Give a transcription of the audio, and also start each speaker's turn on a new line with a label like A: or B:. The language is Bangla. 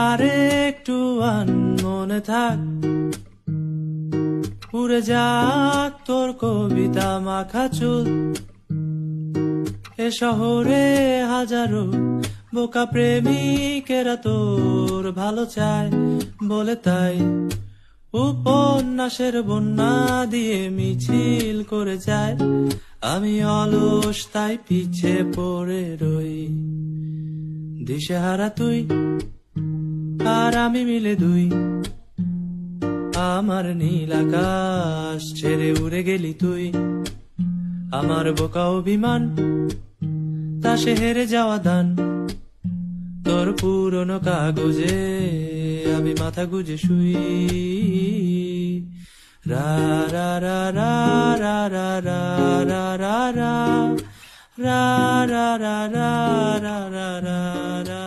A: আর একটু মনে থাক, উড়ে যাক তোর কবিতা মাখা চুল। এ শহরে হাজারো বোকা প্রেমিকেরা তোর ভালো চায় বলে, তাই উপন্যাসের বন্যা দিয়ে মিছিল করে যায়। আমি অলস তাই পিছে পড়ে রই, দিশেহারা তুই আর আমি মিলে দুই। আমার নীল আকাশ ছেড়ে উড়ে গেলি তুই, আমার বোকা অভিমান তা সে হেরে যাওয়া দান। তোর পুরনো কাগজে আমি মাথা গুজে শুই। রা রা রা রা রা রা রা রা রা রা রা রা রা রা রা রা রা রা।